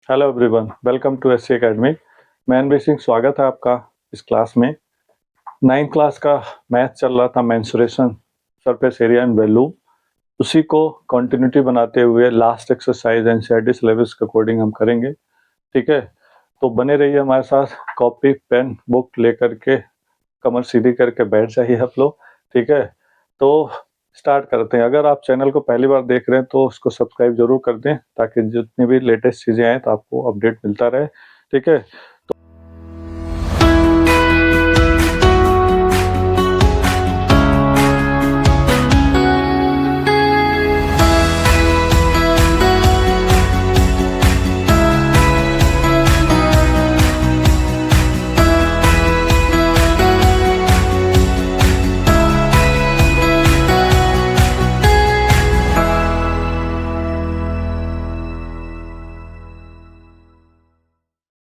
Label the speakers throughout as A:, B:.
A: Hello everyone, welcome to SC academy. मैं NB Singh, स्वागत है आपका इस क्लास में। 9th क्लास का मैथ चल रहा था, mensuration, surface area and volume. उसी को कंटिन्यूटी बनाते हुए लास्ट एक्सरसाइज एनसीईआरटी सिलेबस के अकॉर्डिंग हम करेंगे। ठीक है, तो बने रहिए हमारे साथ। कॉपी पेन बुक लेकर के कमर सीधी करके बैठ जाइए आप लोग। ठीक है, तो स्टार्ट करते हैं। अगर आप चैनल को पहली बार देख रहे हैं तो उसको सब्सक्राइब जरूर कर दें, ताकि जितनी भी लेटेस्ट चीज़ें आए तो आपको अपडेट मिलता रहे। ठीक है,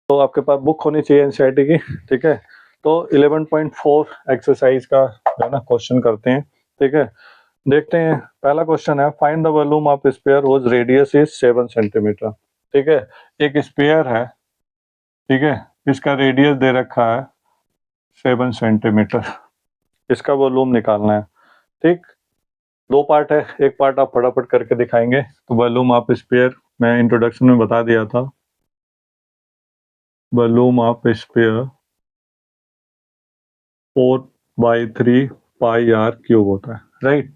A: तो आपके पास बुक होनी चाहिए एनसीईआरटी की। ठीक है, तो 11.4 एक्सरसाइज का जो है ना क्वेश्चन करते हैं। ठीक है, देखते हैं। पहला क्वेश्चन है, find the volume of sphere whose radius is 7 centimeter. ठीक है, एक स्फीयर है। ठीक है, इसका रेडियस दे रखा है 7 सेंटीमीटर। इसका वॉल्यूम निकालना है। ठीक, दो पार्ट है, एक पार्ट आप फटाफट करके दिखाएंगे। तो वॉल्यूम ऑफ स्फीयर मैं इंट्रोडक्शन में बता दिया था। Volume of sphere 4/3 pi r³ होता है, राइट।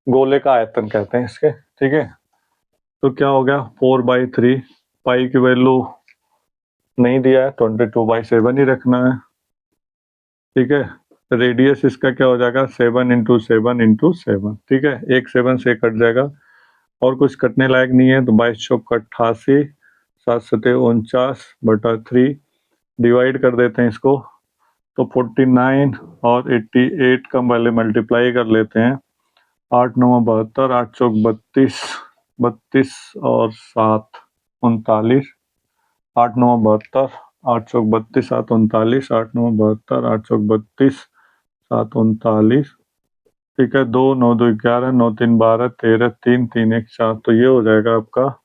A: गोले का आयतन कहते हैं इसके। ठीक है, तो क्या हो गया, 4/3। पाई की वैल्यू नहीं दिया है, 22/7 ही रखना है। ठीक है, रेडियस इसका क्या हो जाएगा, 7 × 7 × 7। ठीक है, एक 7 से कट जाएगा और कुछ कटने लायक नहीं है, तो 22×88, 7×7 = 49/3। डिवाइड कर देते हैं इसको, तो 49 और 88 का पहले मल्टीप्लाई कर लेते हैं। 8×9 = 72, 8×4 = 32, 32 और 7 39, 8×9 = 72, 8×4 = 32, 7 39, 8×9 = 72, 8×4 = 32, 7 39। ठीक है, 2 9 2 11, 9 3 12, 13 3 3 1 4। तो ये हो जाएगा आपका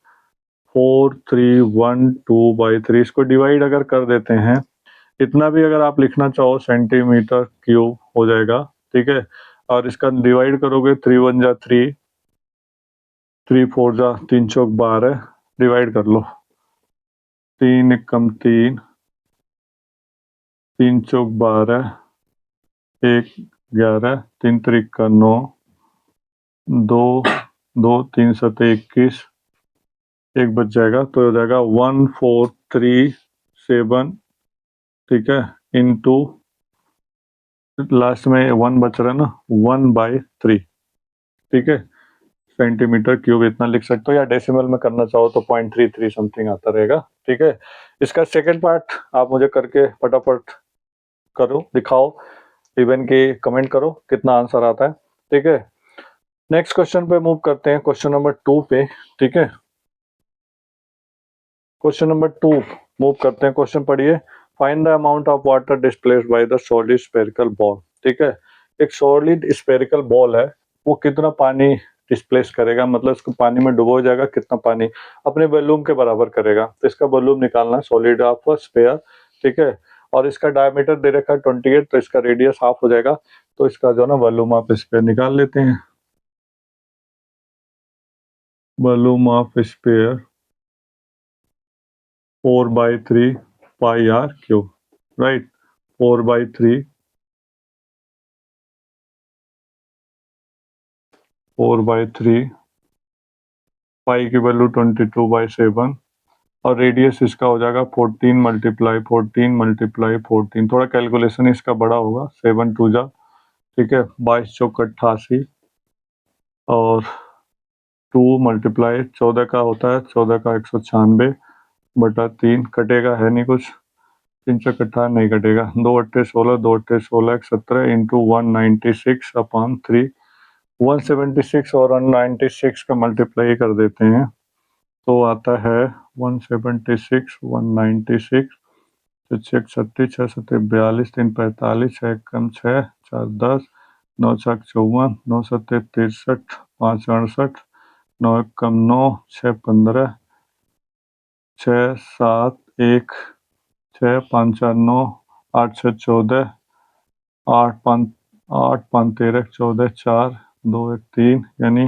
A: 4312/3। इसको डिवाइड अगर कर देते हैं, इतना भी अगर आप लिखना चाहो सेंटीमीटर³ हो जाएगा। ठीक है, और इसका डिवाइड करोगे, 3 1 जा 3, 3 4 जा 3 चौक 12। डिवाइड कर लो, 3 1 3, 3 चौक 12, 1 11, 3 3 9, 2 2 3 7 21, एक बच जाएगा, तो हो जाएगा 1437। ठीक है, इंटू लास्ट में 1 बच रहा है ना, 1/3। ठीक है, सेंटीमीटर³ इतना लिख सकते हो, या डेसिमल में करना चाहो तो 0.33 समथिंग आता रहेगा। ठीक है, इसका सेकेंड पार्ट आप मुझे करके फटाफट करो, दिखाओ, इवन की कमेंट करो कितना आंसर आता है। ठीक है, नेक्स्ट क्वेश्चन पे मूव करते हैं, क्वेश्चन नंबर 2 पे। ठीक है, क्वेश्चन नंबर 2 मूव करते हैं। क्वेश्चन पढ़िए, find the amount of water displaced by the solid spherical ball. ठीक है, एक सॉलिड स्फेरिकल बॉल है, वो कितना पानी डिस्प्लेस करेगा, मतलब इसको पानी में डुबो जाएगा, कितना पानी अपने वॉल्यूम के बराबर करेगा। तो इसका वॉल्यूम निकालना है, सॉलिड ऑफ स्फेयर। ठीक है, और इसका डायमीटर दे रखा है 28, तो इसका रेडियस हाफ हो जाएगा। तो इसका जो है ना वॉल्यूम ऑफ स्फेयर निकाल लेते हैं। Volume of sphere 4/3 pi r³, right. 4/3 pi की वैल्यू 22/7, और रेडियस इसका हो जाएगा 14 × 14 × 14। थोड़ा कैलकुलेशन इसका बड़ा होगा, 7 2 जा। ठीक है, 22 चौक 88, और 2 × 14 का होता है, 14 का 196/3। कटेगा है नहीं कुछ, 3 चौक 18 नहीं कटेगा, 2 8 16, 2 8 16 17 इंटू 196/3। 176 और 196 का मल्टीप्लाई कर देते हैं, तो आता है 176 196। तो 6 36, 6 7 42, 3 45, 6 कम 6, 4 10, 9 6 54, 9 7 63, 5 68, 9 कम 9, 6 15, 6 7 1 6 5 4 9 8 6 14 8 5 13 14 4 2 1 3 यानी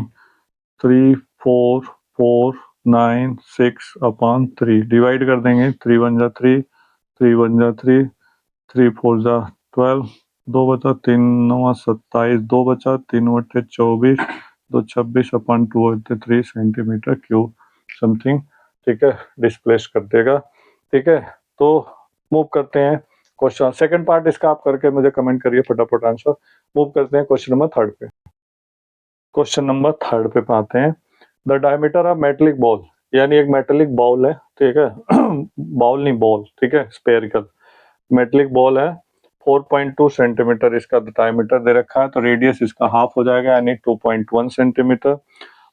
A: 3 4 4 9 6 अपॉन 3 डिवाइड कर देंगे। 3 1 जा 3 3 1 जा 3 3 4 जा 12 2 बचा 3 9 27 2 बचा 3 बटे 24 2 26 अपॉन 2 होते 3 सेंटीमीटर क्यूब समथिंग। ठीक है, डिस्प्लेस कर देगा। ठीक है, तो मूव करते हैं क्वेश्चन सेकंड पार्ट इसका आप करके मुझे कमेंट करिए फटाफट आंसर। मूव करते हैं क्वेश्चन नंबर थर्ड पे। क्वेश्चन नंबर थर्ड पे आते हैं। The diameter of metallic ball, यानी एक मेटेलिक बॉल है, ठीक है बॉल नहीं बॉल, ठीक है, स्पेरिकल मेटेलिक बॉल है। 4.2 सेंटीमीटर इसका डायमीटर दे रखा है, तो रेडियस इसका हाफ हो जाएगा यानी 2.1 centimetre.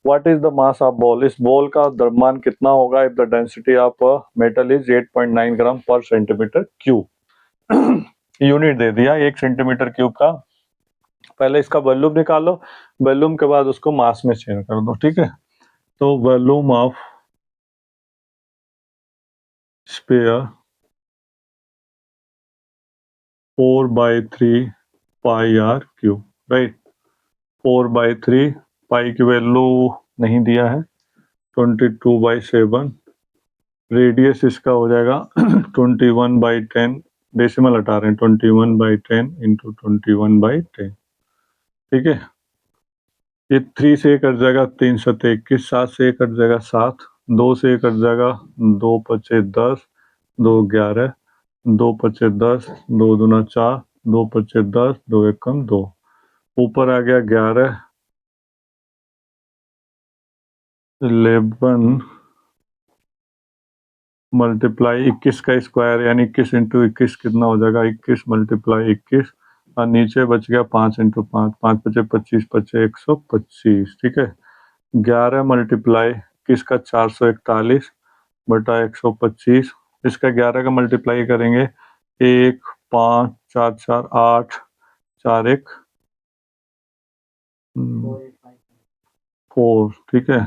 A: What is the mass of ball, इस बॉल का द्रव्यमान कितना होगा if the density of metal is 8.9 ग्राम पर सेंटीमीटर क्यूब। यूनिट दे दिया 1 सेंटीमीटर क्यूब का। पहले इसका वॉल्यूम निकालो, वॉल्यूम के बाद उसको मास में चेंज कर दो। ठीक है, तो volume of sphere 4/3 pi are cube, right. 4/3 pi की वैल्यू नहीं दिया है, 22/7। रेडियस इसका हो जाएगा 21/10, डेसिमल हटा रहे हैं, 21/10 इंटू 21/10। ठीक है, ये 3 से ये कट जाएगा, 3 7 21, 7 से ये कट जाएगा 7, 2 से ये कट जाएगा, 2 पचे 10, 2 11, 2 पचे 10, 2 दूना 4, 2 पचे 10, 2 एकम 2, ऊपर आ गया 11, 11 मल्टीप्लाई 21 का स्क्वायर यानी 21 इंटू 21 कितना हो जाएगा, 21 मल्टीप्लाई 21, और नीचे बच गया 5 इंटू 5, 5 पचे 25, पचे 125। ठीक है, 11 मल्टीप्लाई 21 का 441 बटा 125, इसका 11 का मल्टीप्लाई करेंगे 1 5 4 4 8 4 1 4। ठीक है,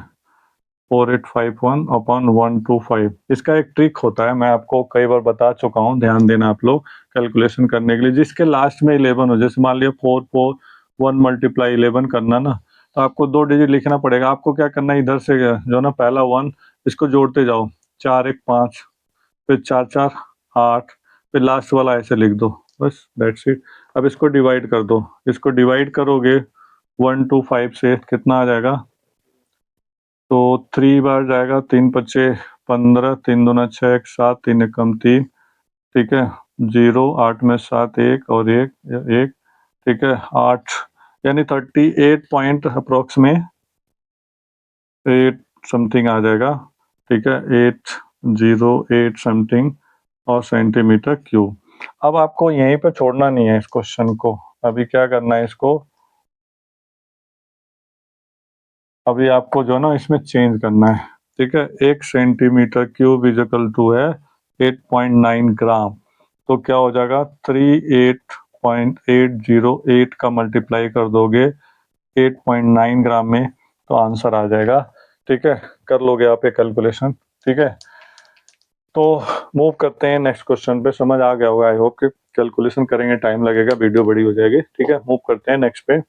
A: 4851 अपॉन 125। इसका एक ट्रिक होता है, मैं आपको कई बार बता चुका हूँ, ध्यान देना आप लोग कैलकुलेशन करने के लिए। जिसके लास्ट में 11 हो, जैसे मान लिया 441 मल्टीप्लाई 11 करना ना, तो आपको 2 डिजिट लिखना पड़ेगा। आपको क्या करना है, इधर से जो ना पहला 1 इसको जोड़ते जाओ, 4 1 5, फिर 4 4 8, फिर लास्ट वाला ऐसे लिख दो, बस दैट्स इट। अब इसको डिवाइड कर दो, इसको डिवाइड करोगे 125 से कितना आ जाएगा, तो 3 बार जाएगा, 3 पचे 15, 3 दूना 6, 1 7, 3 एकम 3। ठीक है, 0 8 में 7 1 और 1 1। ठीक है, 8 यानी 38 पॉइंट अप्रोक्स में 8 समथिंग आ जाएगा। ठीक है, 808 समथिंग और सेंटीमीटर क्यूब। अब आपको यहीं पे छोड़ना नहीं है इस क्वेश्चन को, अभी क्या करना है इसको, अभी आपको जो ना इसमें चेंज करना है। ठीक है, 1 centimeter cube is equal to है 8.9 ग्राम, तो क्या हो जाएगा 38.808 का मल्टीप्लाई कर दोगे 8.9 ग्राम में, तो आंसर आ जाएगा। ठीक है, कर लोगे आप ये कैलकुलेशन। ठीक है, तो मूव करते हैं नेक्स्ट क्वेश्चन पे। समझ आ गया होगा आई होप कि कैलकुलेशन करेंगे टाइम लगेगा, वीडियो बड़ी हो जाएगी। ठीक है, मूव करते हैं नेक्स्ट पे।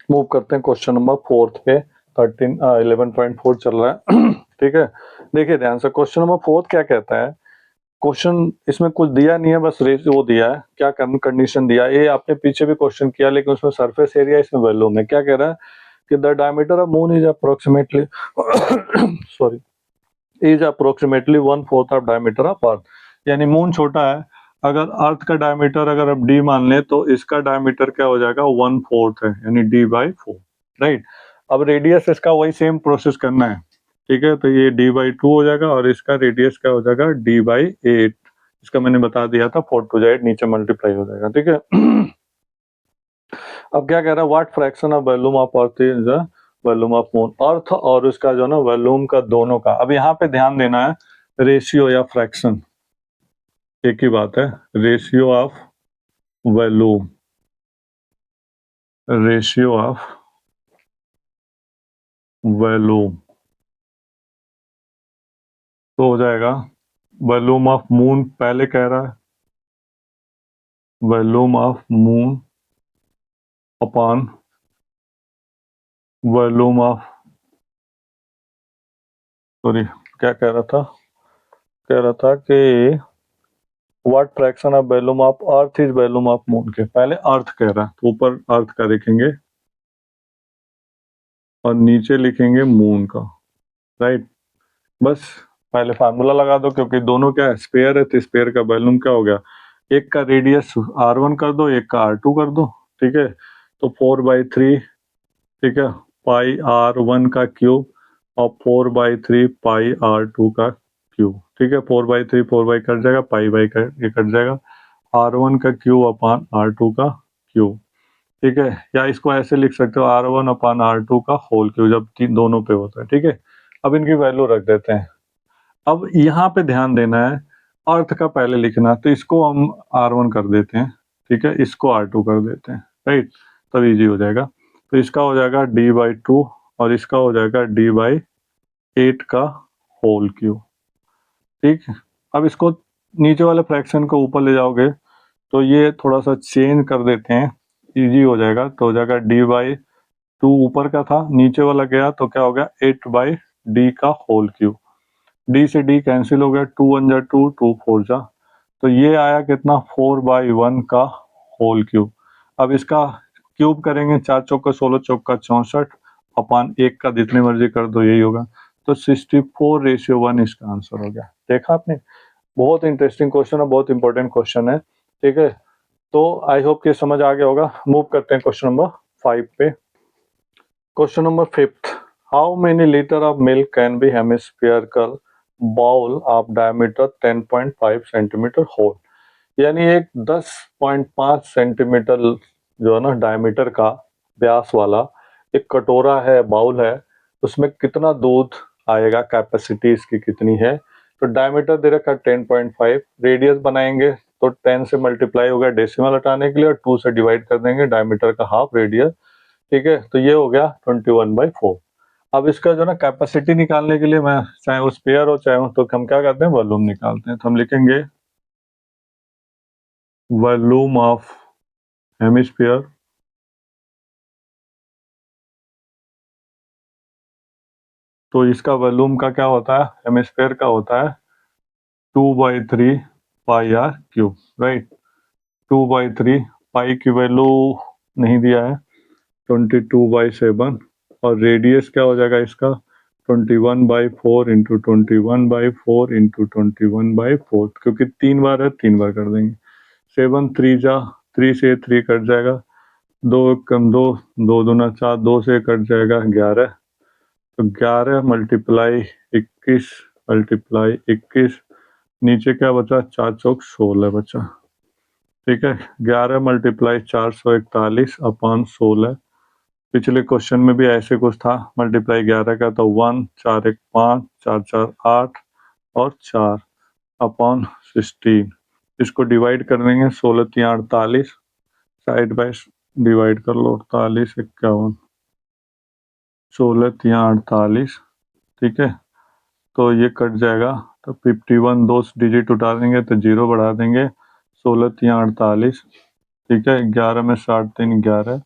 A: मूव करते हैं क्वेश्चन नंबर फोर्थ पे। 11.4 चल रहा है। ठीक है, देखिए ध्यान से, क्वेश्चन नंबर फोर्थ क्या कहता है। क्वेश्चन इसमें कुछ दिया नहीं है, बस रेस वो दिया है, क्या कंडीशन दिया है, ये आपने पीछे भी क्वेश्चन किया, लेकिन उसमें सरफेस एरिया, इसमें वैल्यूम है। क्या कह रहा है कि the diameter of moon is approximately sorry is approximately 1/4 of diameter of earth, यानी मून छोटा है, अगर अर्थ का डायमीटर अगर आप डी मान लें, तो इसका डायमीटर क्या हो जाएगा, 1/4 है, यानी d/4, राइट। अब रेडियस इसका वही सेम प्रोसेस करना है। ठीक है, तो ये d/2 हो जाएगा, और इसका रेडियस क्या हो जाएगा, d/8। इसका मैंने बता दिया था, 4 to 8 नीचे मल्टीप्लाई हो जाएगा। ठीक है। अब क्या कह रहा है, what fraction of volume of earth is the volume of moon, earth और उसका जो ना वॉल्यूम का दोनों का। अब यहाँ पे ध्यान देना है, रेशियो या फ्रैक्शन एक ही बात है। Ratio of volume, ratio of volume तो हो जाएगा वॉल्यूम ऑफ मून, पहले कह रहा है volume of moon upon volume of, sorry क्या कह रहा था कि what fraction of volume of earth is volume of moon के, पहले अर्थ कह रहा है तो ऊपर अर्थ का लिखेंगे और नीचे लिखेंगे मून का, राइट। बस पहले फार्मूला लगा दो, क्योंकि दोनों क्या है, स्पेयर है, तो स्पेयर का वॉल्यूम क्या हो गया, एक का रेडियस r1 कर दो, एक का r2 कर दो, ठीक है। तो 4/3, ठीक है, पाई r1 का क्यूब और 4/3 पाई r2 का क्यूब, ठीक है। 4/3 4 कट जाएगा, पाई बाई ये कट जाएगा, r1 का क्यूब अपान r2 का क्यूब, ठीक है। या इसको ऐसे लिख सकते हो r1 अपान r2 का होल क्यूब, जब तीन दोनों पे होता है, ठीक है। अब इनकी वैल्यू रख देते हैं। अब यहाँ पे ध्यान देना है, अर्थ का पहले लिखना, तो इसको हम r1 कर देते हैं, ठीक है, इसको r2 कर देते हैं, राइट, तब इजी हो जाएगा। तो इसका हो जाएगा d/2 और इसका हो जाएगा d/8 का होल क्यूब, ठीक है। अब इसको नीचे वाले फ्रैक्शन को ऊपर ले जाओगे तो ये थोड़ा सा चेंज कर देते हैं, इजी हो जाएगा। तो हो जाएगा d/2, ऊपर का था नीचे वाला गया तो क्या हो गया 8/d का होल क्यूब, d से d कैंसिल हो गया, 2 1 2 2 4 जा, तो ये आया कितना 4/1 का होल क्यूब। अब इसका क्यूब करेंगे, 4 चौका 16 चौका 64 अपान 1 का जितनी मर्जी कर दो यही होगा, तो 64:1 इसका आंसर हो गया। देखा आपने, बहुत इंटरेस्टिंग क्वेश्चन है, बहुत इंपॉर्टेंट क्वेश्चन है, ठीक है। तो आई होप कि समझ आ गया होगा। मूव करते हैं क्वेश्चन नंबर 5 पे। Question number 5, how many litre of milk can be hemispherical bowl of diameter 10.5 centimeter hold, यानी एक 10.5 सेंटीमीटर जो है ना डायमीटर का व्यास वाला एक कटोरा है, बाउल है, उसमें कितना दूध आएगा, कैपेसिटी इसकी कितनी है। तो डायमीटर दे रखा 10.5, रेडियस बनाएंगे तो 10 से मल्टीप्लाई होगा डेसिमल हटाने के लिए, और 2 से डिवाइड कर देंगे, डायमीटर का हाफ रेडियस, ठीक है। तो ये हो गया 21/4। अब इसका जो ना कैपेसिटी निकालने के लिए, मैं चाहे वो स्पेयर हो चाहे हो, तो हम क्या करते हैं वॉल्यूम निकालते हैं। तो हम लिखेंगे वॉल्यूम ऑफ हेमिस्फीयर तो इसका वॉल्यूम का क्या होता है, हेमिस्फीयर का होता है 2/3 pi are cube, right. 2/3, pi की वैल्यू नहीं दिया है, 22/7, और रेडियस क्या हो जाएगा इसका 21/4 इंटू 21/4 इंटू 21/4, क्योंकि 3 बार है 3 बार कर देंगे। 7 3 जा, 3 से 3 कट जाएगा, 2 कम 2, 2 दूना 4, 2 से कट जाएगा 11, तो 11 मल्टीप्लाई 21 मल्टीप्लाई 21, नीचे क्या बचा 4 चौक 16 बचा, ठीक है। 11 मल्टीप्लाई 441 अपान 16, पिछले क्वेश्चन में भी ऐसे कुछ था, मल्टीप्लाई 11 का तो 1 4 1 5 4 4 8 और 4 अपॉन 16, इसको डिवाइड कर देंगे, 16 3 48, साइड बाय डिवाइड कर लो, 48 51, 16 3 48, ठीक है। तो ये कट जाएगा, तो 51 दो डिजिट उठा देंगे तो 0 बढ़ा देंगे, 16 3 48, ठीक है। 11 में 60 3 11,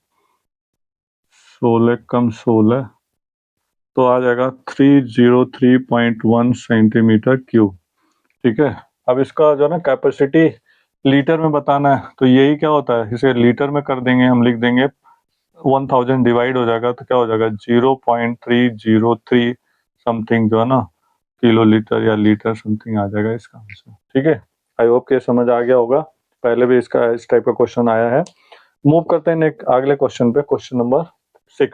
A: 16 कम 16, तो आ जाएगा 303.1 सेंटीमीटर क्यूब, ठीक है। अब इसका जो है ना कैपेसिटी लीटर में बताना है, तो यही क्या होता है, इसे लीटर में कर देंगे, हम लिख देंगे 1000 डिवाइड हो जाएगा तो क्या हो जाएगा 0.303 समथिंग जो है ना किलो लीटर या लीटर समथिंग आ जाएगा इसका आंसर, ठीक है। आई होप के समझ आ गया होगा, पहले भी इसका इस टाइप का क्वेश्चन आया है। मूव करते हैं अगले क्वेश्चन पे, क्वेश्चन नंबर 6।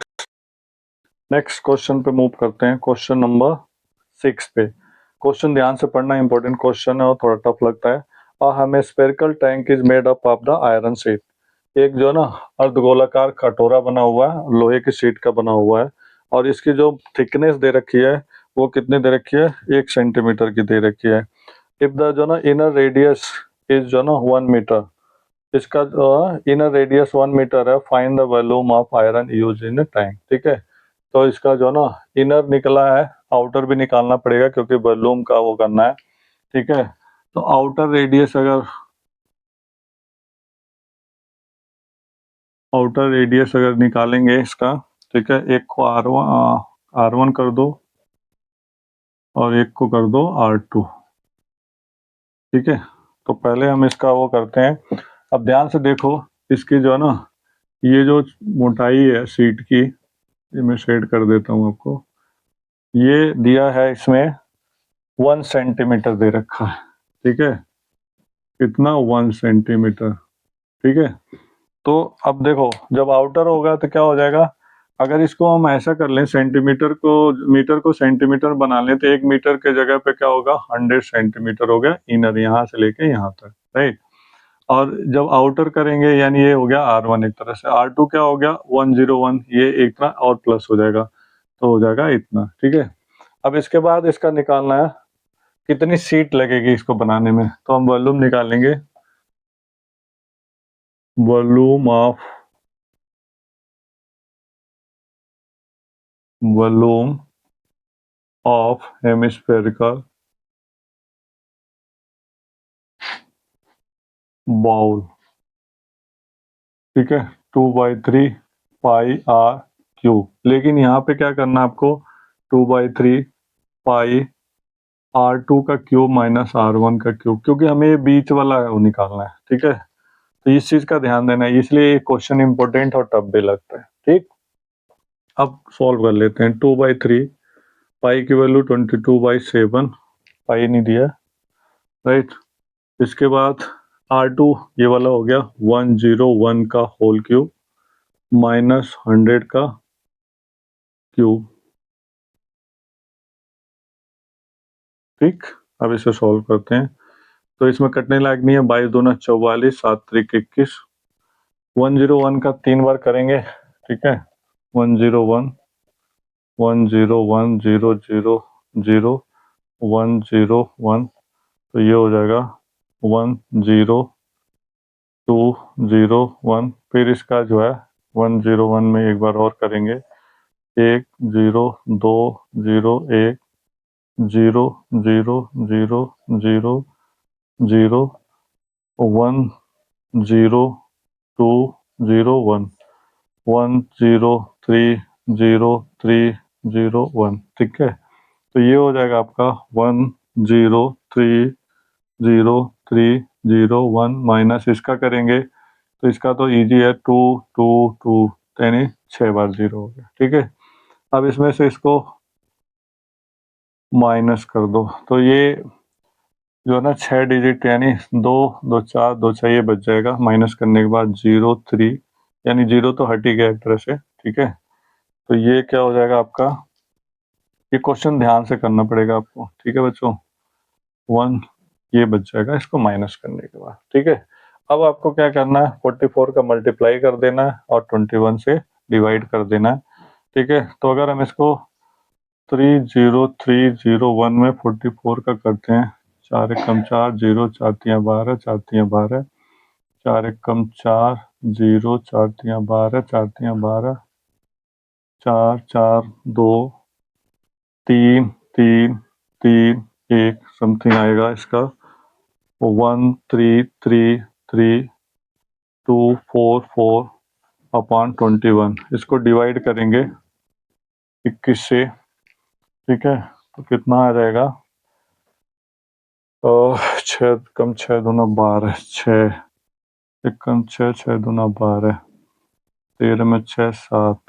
A: नेक्स्ट क्वेश्चन पे मूव करते हैं, क्वेश्चन नंबर 6 पे। क्वेश्चन ध्यान से पढ़ना, इंपॉर्टेंट क्वेश्चन है और थोड़ा टफ लगता है। और हमें spherical tank is made up of the iron sheet, एक जो ना अर्धगोलाकार कटोरा बना हुआ है, लोहे की शीट का बना हुआ है, और इसकी जो थिकनेस दे रखी है वो कितनी दे रखी है, 1 सेंटीमीटर की दे रखी है। इफ द जो ना इनर रेडियस इज जो ना 1 मीटर, इसका जो इनर रेडियस 1 मीटर है, find the volume of iron use in tank, ठीक है। तो इसका जो ना इनर निकला है, आउटर भी निकालना पड़ेगा क्योंकि वॉल्यूम का वो करना है, ठीक है। तो आउटर रेडियस अगर निकालेंगे इसका, ठीक है, एक को R1 कर दो और एक को कर दो R2, ठीक है। तो पहले हम इसका वो करते हैं। अब ध्यान से देखो, इसकी जो है ना ये जो मोटाई है सीट की, ये मैं शेड कर देता हूँ आपको, ये दिया है इसमें 1 सेंटीमीटर दे रखा है, ठीक है। कितना? 1 सेंटीमीटर, ठीक है। तो अब देखो, जब आउटर होगा तो क्या हो जाएगा, अगर इसको हम ऐसा कर लें, मीटर को सेंटीमीटर बना लें, तो 1 मीटर के जगह पे क्या होगा, 100 सेंटीमीटर हो गया इनर, यहाँ से लेके यहाँ तक, राइट। और जब आउटर करेंगे, यानी ये हो गया R1 एक तरह से, R2 क्या हो गया 101, ये एक तरह और प्लस हो जाएगा, तो हो जाएगा इतना, ठीक है। अब इसके बाद इसका निकालना है कितनी सीट लगेगी इसको बनाने में, तो हम वॉल्यूम निकालेंगे, वॉल्यूम ऑफ हेमिस्फेरिकल बाउल, ठीक है, 2/3 पाई R क्यूब। लेकिन यहाँ पे क्या करना है आपको, 2/3 पाई R2 का क्यूब माइनस R1 का क्यूब, क्योंकि हमें ये बीच वाला है वो निकालना है, ठीक है। तो इस चीज का ध्यान देना है, इसलिए ये क्वेश्चन इंपॉर्टेंट और टफ भी लगता है, ठीक। अब सॉल्व कर लेते हैं। 2/3 पाई की वैल्यू 22/7, पाई नहीं दिया, राइट। इसके बाद R2 ये वाला हो गया 101 का होल क्यूब माइनस 100 का क्यूब, ठीक। अब इसे सॉल्व करते हैं, तो इसमें कटने लायक नहीं है, 22 दूना 44, 7 त्रिक 21, 101 का 3 बार करेंगे, ठीक है। 101 101 0 0 0 101, तो ये हो जाएगा 10201। फिर इसका जो है 101 में एक बार और करेंगे, 1 0 2 0 1 0 0 0 0 0 1 0 2 0 1 1 0 3 0 3 0 1, ठीक है। तो ये हो जाएगा आपका 1 0 3 0 3 0 1, माइनस इसका करेंगे तो इसका तो इजी है, 2 2 2, यानी 6 बार 0 हो गया, ठीक है। अब इसमें से इसको माइनस कर दो, तो ये जो है ना 6 डिजिट, यानी 2 2 4 2 6 ये बच जाएगा, माइनस करने के बाद 0 3, यानी 0 तो हट ही गया एक तरह से, ठीक है। तो ये क्या हो जाएगा आपका, ये क्वेश्चन ध्यान से करना पड़ेगा आपको, ठीक है बच्चों। 1 ये बच जाएगा इसको माइनस करने के बाद, ठीक है। अब आपको क्या करना है, 44 का मल्टीप्लाई कर देना है और 21 से डिवाइड कर देना है, ठीक है। तो अगर हम इसको 30301 में 44 का करते हैं, 4 एकम 4 0 4 तियाँ 12 4 तियाँ 12, 4 एकम 4 0 4 तियाँ 12 4 तियाँ 12, 4 4 2 3 3 3 1 समथिंग आएगा इसका 1333244 अपॉन 21। इसको डिवाइड करेंगे 21 से, ठीक है। तो कितना आ जाएगा, 6 कम 6 दूना 12, 6 एकम 6 6 दूना 12, 13 में 6 7,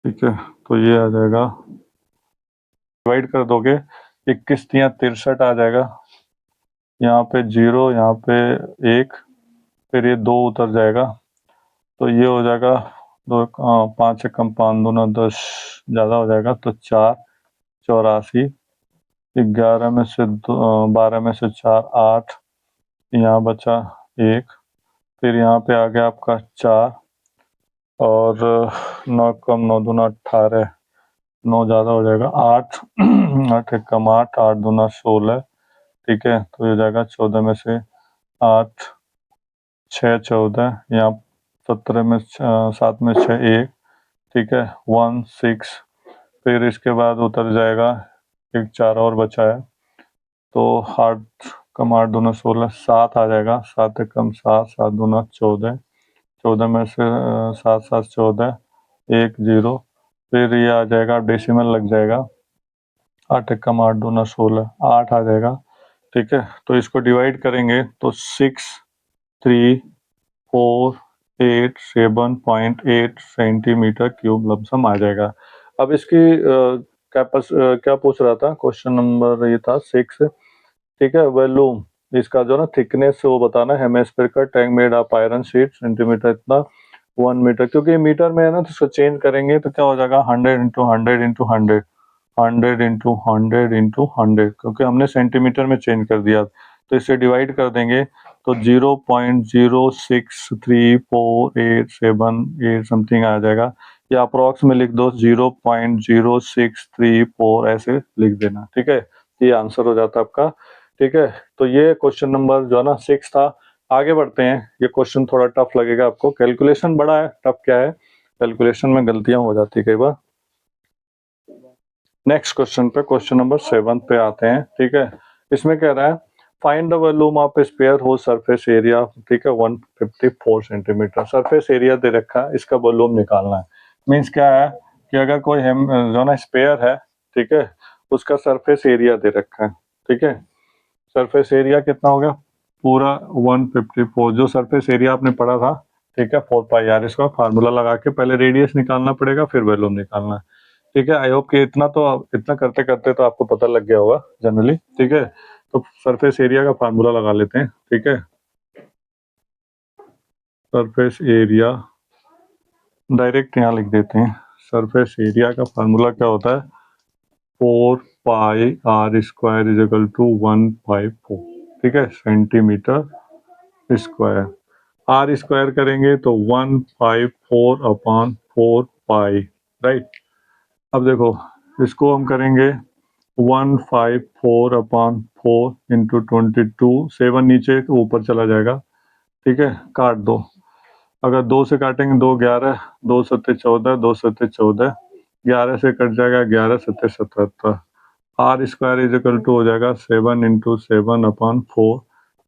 A: ठीक है। तो ये आ जाएगा, डिवाइड कर दोगे 21 तियाँ 63 आ जाएगा, यहाँ पे 0 यहाँ पे 1, फिर ये 2 उतर जाएगा, तो ये हो जाएगा 5 एकम 5 दूना 10, ज़्यादा हो जाएगा, तो 4 84, 11 में से 12 में से 4 8, यहाँ बचा 1, फिर यहाँ पे आ गया आपका 4, और 9 कम 9 दूना 18, 9 ज़्यादा हो जाएगा 8 8 एकम 8, 8 दूना 16, ठीक है। तो ये जाएगा 14 में से 8 6 14, यहाँ 17 में 7 में 6 1, ठीक है 1 6, फिर इसके बाद उतर जाएगा, एक 4 और बचा है, तो 8 कम 8 दूना 16, 7 आ जाएगा, 7 एक कम 7, 7 दूना 14, 14 में से 7 7 14, 1 0, फिर ये आ जाएगा डेसिमल लग जाएगा, 8 एक कम 8 दूना 16, 8 आ जाएगा। ठीक है, तो इसको डिवाइड करेंगे तो 6 3 4 8 7.8 सेंटीमीटर क्यूब लमसम आ जाएगा। अब इसकी क्या पूछ रहा था, क्वेश्चन नंबर ये था 6। ठीक है, वॉल्यूम इसका जो ना थिकनेस वो बताना है, हेमिस्फीयर का tank made of iron sheet centimetre इतना 1 मीटर, क्योंकि मीटर में है ना, तो इसको चेंज करेंगे तो क्या हो जाएगा 100 इंटू 100 इंटू 100, 100 इंटू 100 इंटू 100, क्योंकि हमने सेंटीमीटर में चेंज कर दिया, तो इसे डिवाइड कर देंगे तो 0.0634878 समथिंग आ जाएगा, या अप्रॉक्स में लिख दो 0.0634 ऐसे लिख देना। ठीक है, ये आंसर हो जाता है आपका। ठीक है, तो ये क्वेश्चन नंबर जो है ना 6 था। आगे बढ़ते हैं, ये क्वेश्चन थोड़ा टफ लगेगा आपको, कैलकुलेशन बड़ा है, टफ क्या है, कैलकुलेशन में गलतियां हो जाती है कई बार। नेक्स्ट क्वेश्चन पे, क्वेश्चन नंबर 7 पे आते हैं। ठीक है, इसमें कह रहा है find the volume of sphere हो सरफेस एरिया। ठीक है, 154 सेंटीमीटर सरफेस एरिया दे रखा है, इसका वॉल्यूम निकालना है। मीन्स क्या है कि अगर कोई जो ना स्फीयर है, ठीक है, उसका सरफेस एरिया दे रखा है। ठीक है, सरफेस एरिया कितना हो गया, पूरा 154, जो सरफेस एरिया आपने पढ़ा था। ठीक है, 4 पाई आर, इसका फार्मूला लगा के पहले रेडियस निकालना पड़ेगा, फिर वॉल्यूम निकालना है। ठीक है, आई होप कि इतना करते करते तो आपको पता लग गया होगा जनरली। ठीक है, तो सरफेस एरिया का फार्मूला लगा लेते हैं। ठीक है, सरफेस एरिया डायरेक्ट यहाँ लिख देते हैं। सरफेस एरिया का फार्मूला क्या होता है, 4 pi r square is equal to 154। ठीक है, सेंटीमीटर स्क्वायर, आर स्क्वायर करेंगे तो 154 पाई, राइट। अब देखो, इसको हम करेंगे 154 इंटू 22, 7 नीचे तो ऊपर चला जाएगा। ठीक है, काट दो, अगर 2 से काटेंगे 2 11, 2 सत्ते 14, 2 सत्ते 14, 11 से कट जाएगा 11 सत्ते 77, r square is equal to हो जाएगा 7 इंटू 7/4,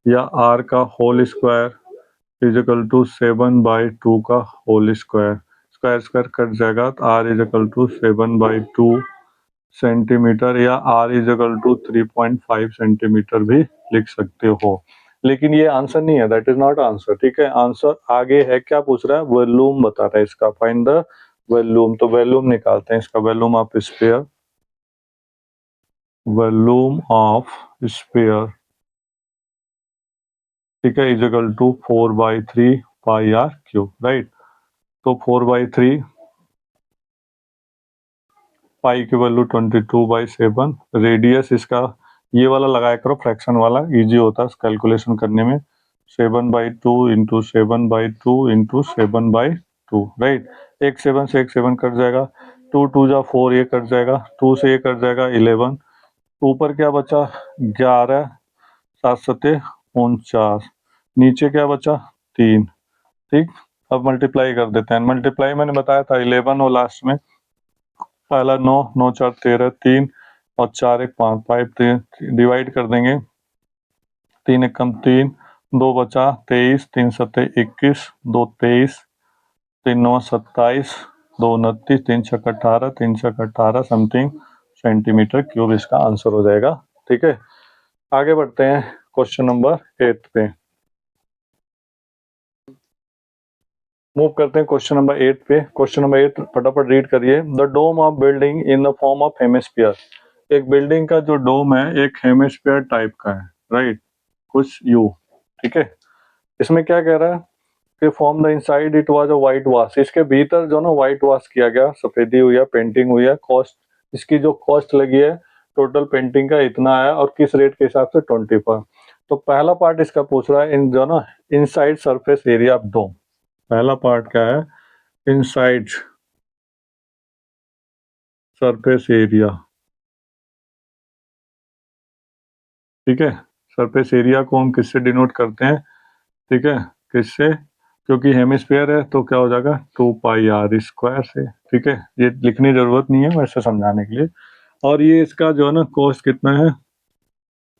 A: या आर का whole square is equal to 7/2 का whole square, square square cut जाएगा, तो r is equal to 7/2 centimetre, या r is equal to 3.5 centimetre भी लिख सकते हो। लेकिन ये आंसर नहीं है, दैट इज नॉट आंसर। ठीक है, आंसर आगे है, क्या पूछ रहा है, वॉल्यूम बता रहा है इसका, फाइंड द वॉल्यूम। तो वॉल्यूम निकालते हैं इसका, volume of sphere, volume of sphere, ठीक है, is equal to 4/3 pi are cube, right. तो 4/3, पाई की वैल्यू 22/7, रेडियस इसका ये वाला लगाया करो, फ्रैक्शन वाला इजी होता है कैलकुलेशन करने में, 7/2 इंटू 7/2 इंटू 7/2, राइट। एक 7 से एक 7 कट जाएगा, 2 2 जा 4, ये कट जाएगा, 2 से ये कट जाएगा 11, ऊपर क्या बचा 11, 7 सत्ते 49, नीचे क्या बचा 3। ठीक, अब मल्टीप्लाई कर देते हैं, मल्टीप्लाई मैंने बताया था 11 और लास्ट में पहला 9, 9 4 13, 3 और 4 1 5, 5 डिवाइड कर देंगे, 3 एक कम 3, 2 बचा 23, 3 सत्ते 21, 2 23, 3 9 27, 2 29, 3 छक 18, 3 छक 18 समथिंग सेंटीमीटर क्यूब इसका आंसर हो जाएगा। ठीक है, आगे बढ़ते हैं क्वेश्चन नंबर 8 पे, मूव करते हैं क्वेश्चन नंबर 8 पे। क्वेश्चन नंबर 8 फटाफट रीड करिए, the dome of building in the form of hemisphere. एक बिल्डिंग का जो डोम है एक हेमिस्फीयर टाइप का है, राइट, कुछ यू। ठीक है, इसमें क्या कह रहा है कि form the inside it was a white wash, इसके भीतर जो ना वाइट वॉश किया गया, सफेदी हुई है, पेंटिंग हुई है, कॉस्ट इसकी जो कॉस्ट लगी है टोटल पेंटिंग का इतना है, और किस रेट के हिसाब से 20 पर। तो पहला पार्ट इसका पूछ रहा है इन जो ना inside surface area of dome, पहला पार्ट क्या है, इनसाइड सरफेस एरिया। ठीक है, सरफेस एरिया को हम किससे डिनोट करते हैं, ठीक है, किससे, क्योंकि हेमिस्फीयर है तो क्या हो जाएगा 2 पाई आर स्क्वायर से, ठीक है। ये लिखने की जरूरत नहीं है वैसे समझाने के लिए। और ये इसका जो है ना कॉस्ट कितना है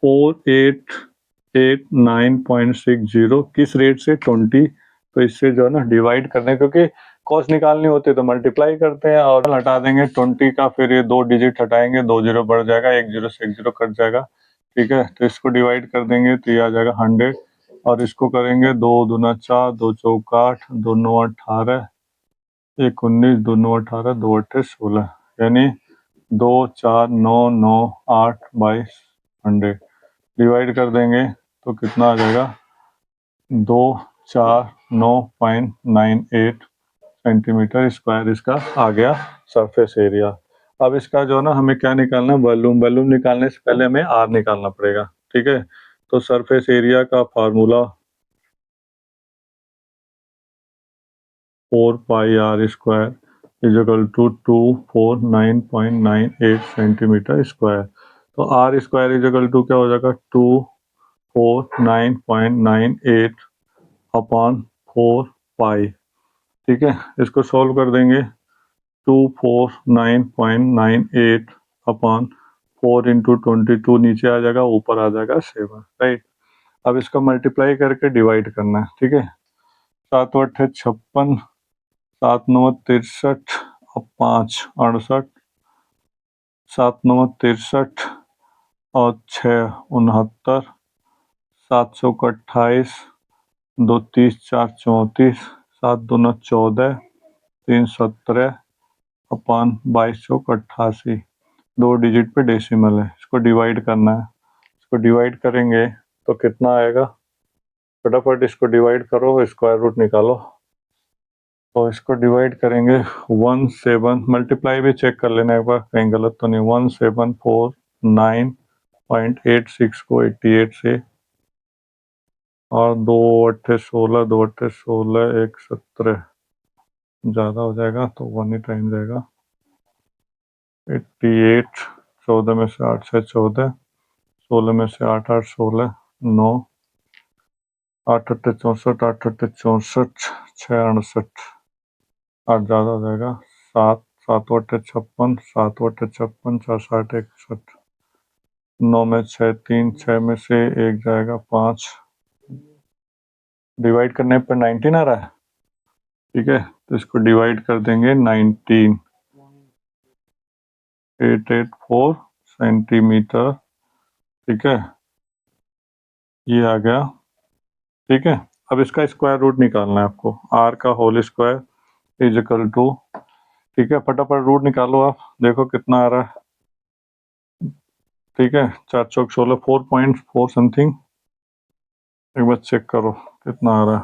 A: 4889.60 किस रेट से 20। तो इससे जो है ना डिवाइड करने, क्योंकि कॉस्ट निकालनी होती है तो मल्टीप्लाई करते हैं और हटा देंगे 20 का, फिर ये 2 डिजिट हटाएंगे 2 जीरो बढ़ जाएगा, 1 जीरो से 1 जीरो कट जाएगा, ठीक है। तो इसको डिवाइड कर देंगे तो ये आ जाएगा 100 और इसको करेंगे 2 दूना 4 2 चौका 8 2 9 18 1 19 2 9 18 2 8 16 यानी 2 4 9 9 8 22 100 डिवाइड कर देंगे तो कितना आ जाएगा 249.98 सेंटीमीटर स्क्वायर इसका आ गया सरफेस एरिया। अब इसका जो है ना हमें क्या निकालना है वॉल्यूम। वॉल्यूम निकालने से पहले हमें आर निकालना पड़ेगा, ठीक है। तो सरफेस एरिया का formula 4 pi r square is equal to 249.98 centimeter square. तो आर स्क्वायर इजिकल टू क्या हो जाएगा 249.98 अपॉन 4 पाई, ठीक है। इसको सॉल्व कर देंगे 249.98 अपॉन 4 इंटू 22 नीचे आ जाएगा ऊपर आ जाएगा 7, राइट। अब इसको मल्टीप्लाई करके डिवाइड करना है, ठीक है। 7 8 56 7 9 63 और 5 68 7 9 63 और 6 69 7 सौ 28 2 30 4 34 7 दूना 14 3 17 अपॉन 2288 2 डिजिट पे डेसिमल है। इसको डिवाइड करना है, इसको डिवाइड करेंगे तो कितना आएगा, फटाफट इसको डिवाइड करो स्क्वायर रूट निकालो। तो इसको डिवाइड करेंगे 17 मल्टीप्लाई भी चेक कर लेना एक बार कहीं गलत तो नहीं। 1749.86 को 88 से और 2 8 16 2 8 16 1 17 ज़्यादा हो जाएगा तो 1 ही टाइम जाएगा 88 14 में से 8 से 14 16 में से 8 8 16 9 8 8 64 8 8 64 6 68 8 ज़्यादा हो जाएगा 7 7 8 56 7 8 56 4 7 61 9 में 6 3 6 में से 1 जाएगा 5 डिवाइड करने पर 19 आ रहा है, ठीक है। तो इसको डिवाइड कर देंगे 19 884 सेंटीमीटर, ठीक है। ये आ गया, ठीक है। अब इसका स्क्वायर रूट निकालना है आपको। आर का whole square is equal to, ठीक है। फटाफट रूट निकालो आप, देखो कितना आ रहा है, ठीक है। 4 चौक 16 4.4 समथिंग, एक बार चेक करो कितना आ रहा है।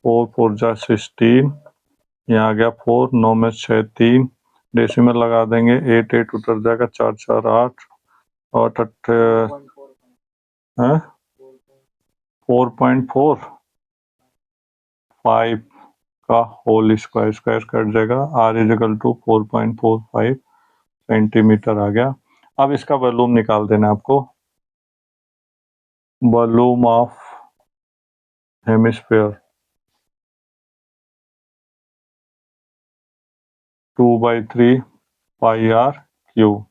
A: 4 4 जा 16, यहाँ आ गया 4 9 में 6 3 डेसिमल लगा देंगे 8 8 उतर जाएगा 4 4 8 और 4.45 का होल स्क्वायर, स्क्वायर कट जाएगा। आर इजिकल टू 4.45 सेंटीमीटर आ गया। अब इसका वॉल्यूम निकाल देना आपको। Volume of hemisphere 2/3 pi are cube.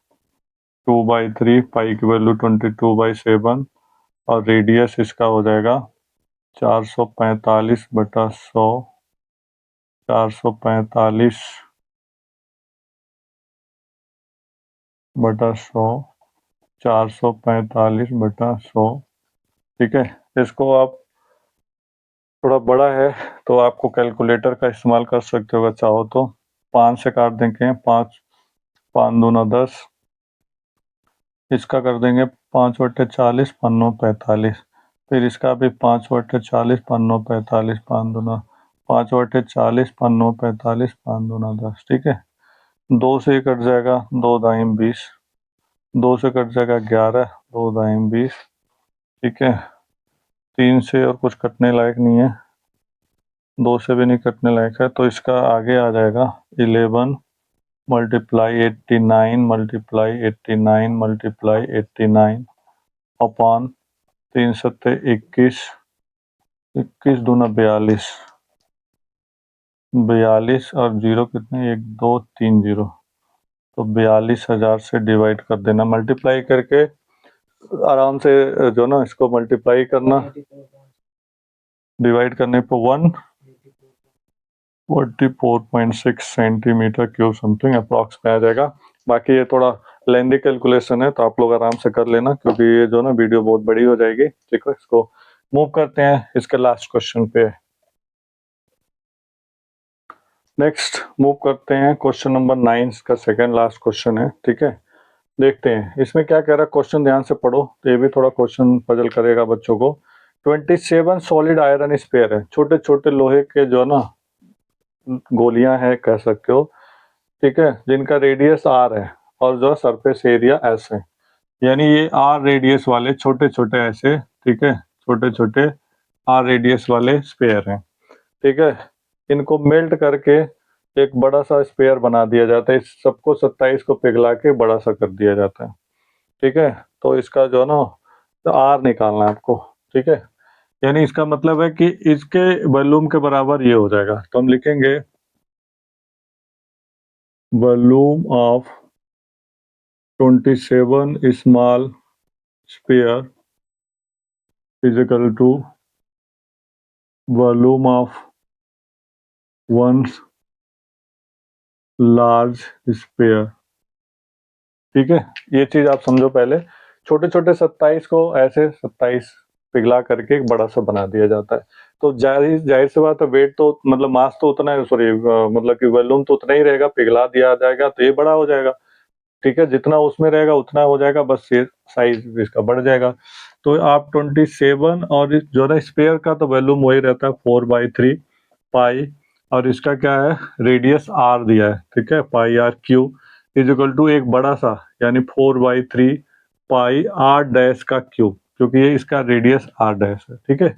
A: 2/3 pi की वैल्यू 22/7 और रेडियस इसका हो जाएगा 445/100 445/100 445/100, ठीक है। इसको आप थोड़ा बड़ा है तो आपको कैलकुलेटर का इस्तेमाल कर सकते हो अगर चाहो तो। 5 से काट देंगे 5 5 दूना 10, इसका कर देंगे 5 बटे 40 5 45, फिर इसका भी 5 बटे 40 5 45 5 दूना 5 बटे 40 5 45 5 दूना 10, ठीक है। 2 से कट जाएगा 2 दाइम 20, 2 से कट जाएगा 11 2 दाइम 20, ठीक है। 3 से और कुछ कटने लायक नहीं है, 2 से भी नहीं कटने लायक है, तो इसका आगे आ जाएगा 11 मल्टीप्लाई 89 मल्टीप्लाई 89 मल्टीप्लाई 89 अपॉन 3 सत्ते 21 21 दूना 42, 42 और 0 कितने, 1 2 3 0, तो 42,000 से डिवाइड कर देना, मल्टीप्लाई करके आराम से जो ना इसको मल्टीप्लाई करना, डिवाइड करने पर 144.6 सेंटीमीटर क्यूब समथिंग अप्रॉक्स में आ जाएगा। बाकी ये थोड़ा लेंदी कैलकुलेशन है तो आप लोग आराम से कर लेना, क्योंकि ये जो ना वीडियो बहुत बड़ी हो जाएगी। ठीक है, इसको मूव करते हैं इसके लास्ट क्वेश्चन पे। नेक्स्ट मूव करते हैं क्वेश्चन नंबर 9 का सेकंड लास्ट क्वेश्चन है। ठीक है, देखते हैं इसमें क्या कह रहा है, क्वेश्चन ध्यान से पढ़ो तो ये भी थोड़ा क्वेश्चन पजल करेगा बच्चों को। 27 सॉलिड आयरन स्पेयर है, छोटे छोटे लोहे के जो ना गोलियां हैं कह सकते हो, ठीक है, जिनका रेडियस आर है और जो सरफेस एरिया एस है। यानी ये आर रेडियस वाले छोटे छोटे ऐसे, ठीक है, छोटे छोटे आर रेडियस वाले स्पेयर हैं। ठीक है, इनको मेल्ट करके एक बड़ा सा स्पेयर बना दिया जाता है। इस सबको 27 को पिघला के बड़ा सा कर दिया जाता है। ठीक है, तो इसका जो ना तो आर निकालना है आपको। ठीक है, यानी इसका मतलब है कि इसके वॉल्यूम के बराबर ये हो जाएगा, तो हम लिखेंगे volume of 27 small sphere is equal to volume of 1 large sphere. ठीक है, ये चीज आप समझो पहले। छोटे छोटे 27 को ऐसे 27 पिघला करके एक बड़ा सा बना दिया जाता है। तो जाहिर जाहिर सी बात है, वेट तो मतलब मास तो उतना है, सॉरी मतलब कि वॉल्यूम तो उतना ही रहेगा, पिघला दिया जाएगा तो ये बड़ा हो जाएगा। ठीक है, जितना उसमें रहेगा उतना हो जाएगा, बस ये साइज इसका बढ़ जाएगा। तो आप 27 और जो है स्पेयर का तो वॉल्यूम वही रहता है 4/3 पाई, और इसका क्या है रेडियस आर दिया है। ठीक है, pi r cube is equal to एक बड़ा सा यानी 4/3 पाई आर डैश का क्यूब, क्योंकि ये इसका रेडियस आर डैश है। ठीक है,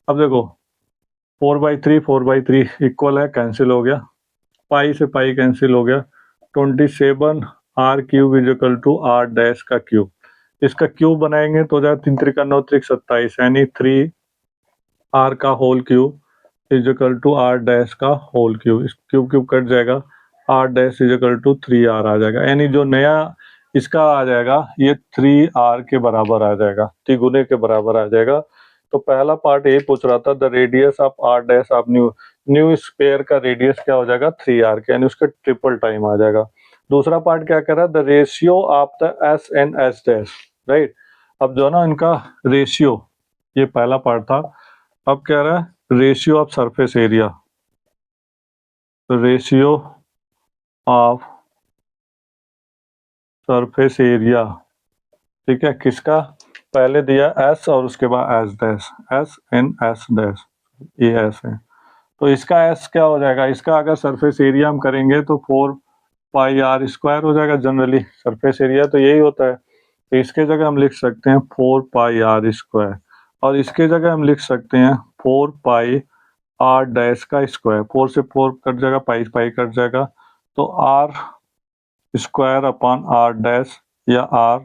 A: अब देखो 4/3 इक्वल है, कैंसिल हो गया, पाई से पाई कैंसिल हो गया, 27 R cube is equal to are dash का क्यूब। इसका क्यूब बनाएंगे तो हो जाएगा 3 त्रिका 9 त्रिक 27, यानी 3 आर का whole cube is equal to are dash का होल क्यूब। इस क्यूब क्यूब कट जाएगा, r dash is equal to 3 r आ जाएगा। यानी जो नया इसका आ जाएगा ये 3 आर के बराबर आ जाएगा, तिगुने के बराबर आ जाएगा। तो पहला पार्ट यही पूछ रहा था, the radius of R dash of new new sphere का रेडियस क्या हो जाएगा 3 आर के, यानी उसका ट्रिपल टाइम आ जाएगा। दूसरा पार्ट क्या कह रहा है, the ratio of the S and S dash, right. अब जो ना इनका रेशियो, ये पहला पार्ट था। अब कह रहा है ratio of surface area, ratio of surface area, ठीक है, किसका, पहले दिया एस और उसके बाद S dash, S N S dash, ये एस है। तो इसका एस क्या हो जाएगा, इसका अगर सरफेस एरिया हम करेंगे तो 4 पाई आर स्क्वायर हो जाएगा। जनरली सरफेस एरिया तो यही होता है, तो इसके जगह हम लिख सकते हैं 4 पाई आर स्क्वायर, और इसके जगह हम लिख सकते हैं 4 पाई आर डैश का स्क्वायर। 4 से 4 कट जाएगा, पाई पाई कट जाएगा, तो are square upon R dash या आर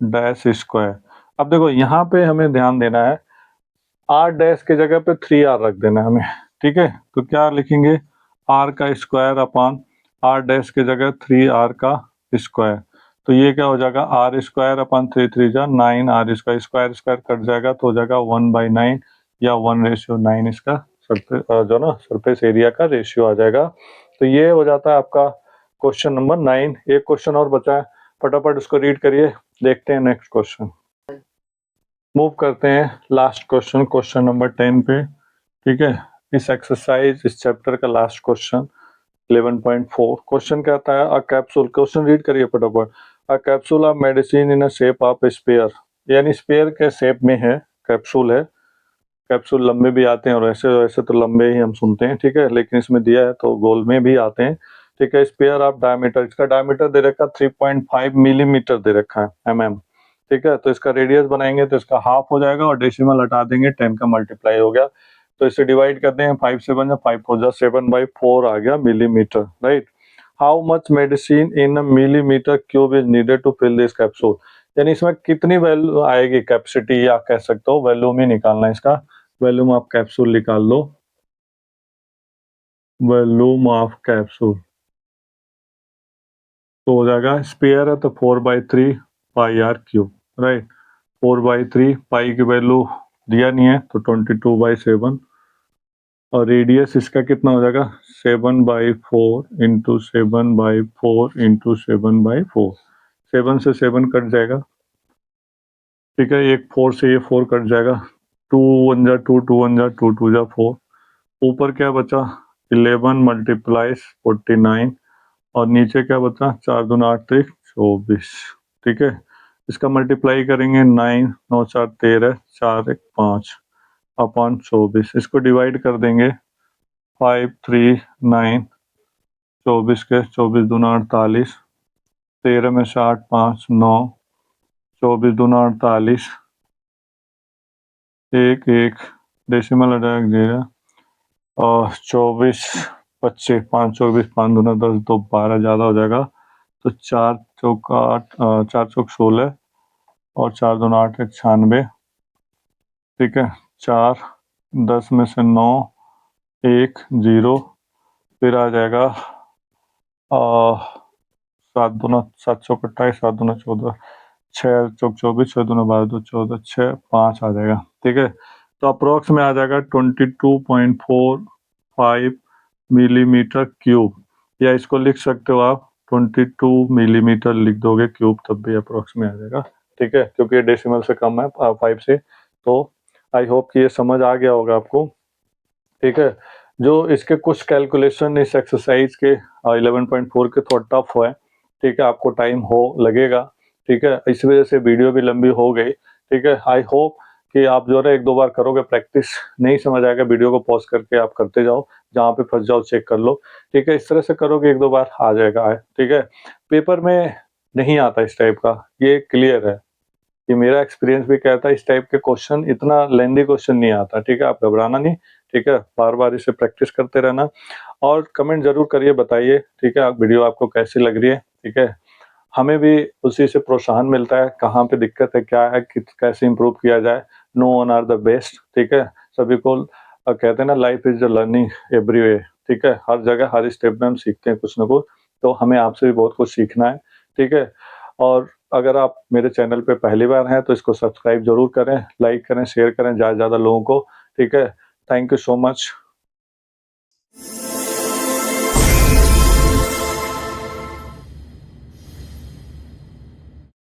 A: डैश स्क्वायर। अब देखो यहाँ पे हमें ध्यान देना है, आर डैश के जगह पे 3 आर रख देना है हमें। ठीक है, तो क्या लिखेंगे, आर का स्क्वायर अपॉन आर डैश के जगह 3 आर का स्क्वायर। तो ये क्या हो जाएगा, आर स्क्वायर अपॉन 3 3 जा 9 R square, square square cut जाएगा तो हो जाएगा 1/9 या 1:9 इसका जो ना सरफेस एरिया का रेशियो आ जाएगा। तो ये हो जाता है आपका क्वेश्चन नंबर 9। एक क्वेश्चन और बचा है, फटाफट उसको रीड करिए, देखते हैं नेक्स्ट क्वेश्चन। मूव करते हैं लास्ट क्वेश्चन, क्वेश्चन नंबर 10 पे। ठीक है, इस एक्सरसाइज इस चैप्टर का लास्ट क्वेश्चन 11.4। क्वेश्चन कहता है अ कैप्सूल, क्वेश्चन रीड करिए फटाफट। A capsule of medicine in a shape of sphere, यानी स्पेयर के शेप में है, कैप्सूल है। कैप्सूल लंबे भी आते हैं और ऐसे वैसे तो लंबे ही हम सुनते हैं, ठीक है, लेकिन इसमें दिया है तो गोल में भी आते हैं। ठीक है, स्पेयर ऑफ डायमीटर, इसका डायमीटर दे रखा 3.5 मिलीमीटर दे रखा है mm। ठीक है, तो इसका रेडियस बनाएंगे तो इसका हाफ हो जाएगा और डेसिमल हटा देंगे, 10 का मल्टीप्लाई हो गया, तो इसे डिवाइड करते हैं 5 से 1 5 हो जा 7/4 आ गया millimetre, right. How much medicine in a millimetre cube is needed to fill this capsule, यानी इसमें कितनी वैल्यू आएगी, कैपेसिटी या कह सकते हो वॉल्यूम ही निकालना है इसका, वॉल्यूम ऑफ कैप्सूल निकाल लो। वॉल्यूम ऑफ कैप्सूल, तो हो जाएगा स्पेयर है तो 4/3 pi are cube, right. 4/3 pi की वैल्यू दिया नहीं है तो 22/7, और रेडियस इसका कितना हो जाएगा 7/4 इंटू 7/4 इंटू 7/4, 7 से 7 कट जाएगा, ठीक है। एक 4 से ये 4 कट जाएगा, 2 1 जा 2, 2 1 जा 2, 2 जा 4, ऊपर क्या बचा 11 मल्टीप्लाइज 49, और नीचे क्या बचा 4 दूना 8 3 24, ठीक है। इसका मल्टीप्लाई करेंगे 9 9 4 13 4 1 5 अपॉन 24, इसको डिवाइड कर देंगे 5 3 9, 24 के 24 दूना 48, 13 में से 8 5 9, 24 दूना 48, एक एक डेसिमल हटाया जीरो, और 24 25 5 24 5 दूना 10 2 12 ज़्यादा हो जाएगा, तो 4 चौक 8 4 चौक 16 और 4 दूना 8 1 96, ठीक है। 4 10 में से 9 1 0, फिर आ जाएगा 7 दूना 7 चौक 28 7 दूना 14, 6 चौक 24 6 दूना 12 2 14 6 5 आ जाएगा, ठीक है। तो अप्रोक्स में आ जाएगा 22.45 मिलीमीटर क्यूब, या इसको लिख सकते हो आप 22 मिलीमीटर लिख दोगे क्यूब, तब भी अप्रोक्स में आ जाएगा, ठीक है, क्योंकि ये डेसिमल से कम है 5 से। तो आई होप कि ये समझ आ गया होगा आपको, ठीक है। जो इसके कुछ कैलकुलेशन इस एक्सरसाइज के 11.4 के थोड़ा टफ है, ठीक है, आपको टाइम हो लगेगा, ठीक है, इस वजह से वीडियो भी लंबी हो गई, ठीक है। आई होप कि आप जो है 1-2 बार करोगे प्रैक्टिस, नहीं समझ आएगा वीडियो को पॉज करके आप करते जाओ, जहाँ पे फंस जाओ चेक कर लो, ठीक है। इस तरह से करोगे 1-2 बार आ जाएगा, ठीक है। पेपर में नहीं आता इस टाइप का, ये क्लियर है, ये मेरा एक्सपीरियंस भी कहता है, इस टाइप के क्वेश्चन इतना लेंदी क्वेश्चन नहीं आता, ठीक है। आप घबराना नहीं, ठीक है, बार बार इसे प्रैक्टिस करते रहना, और कमेंट जरूर करिए, बताइए, ठीक है, आप वीडियो आपको कैसी लग रही है, ठीक है। हमें भी उसी से प्रोत्साहन मिलता है, कहाँ पे दिक्कत है क्या है कैसे इंप्रूव किया जाए, no one are the best, ठीक है। सभी को कहते हैं ना life is a learning every way, ठीक है, हर जगह हर स्टेप में हम सीखते हैं कुछ ना कुछ, तो हमें आपसे भी बहुत कुछ सीखना है, ठीक है। और अगर आप मेरे चैनल पे पहली बार हैं तो इसको सब्सक्राइब जरूर करें, लाइक करें, शेयर करें ज़्यादा से ज़्यादा लोगों को, ठीक है। Thank you so much.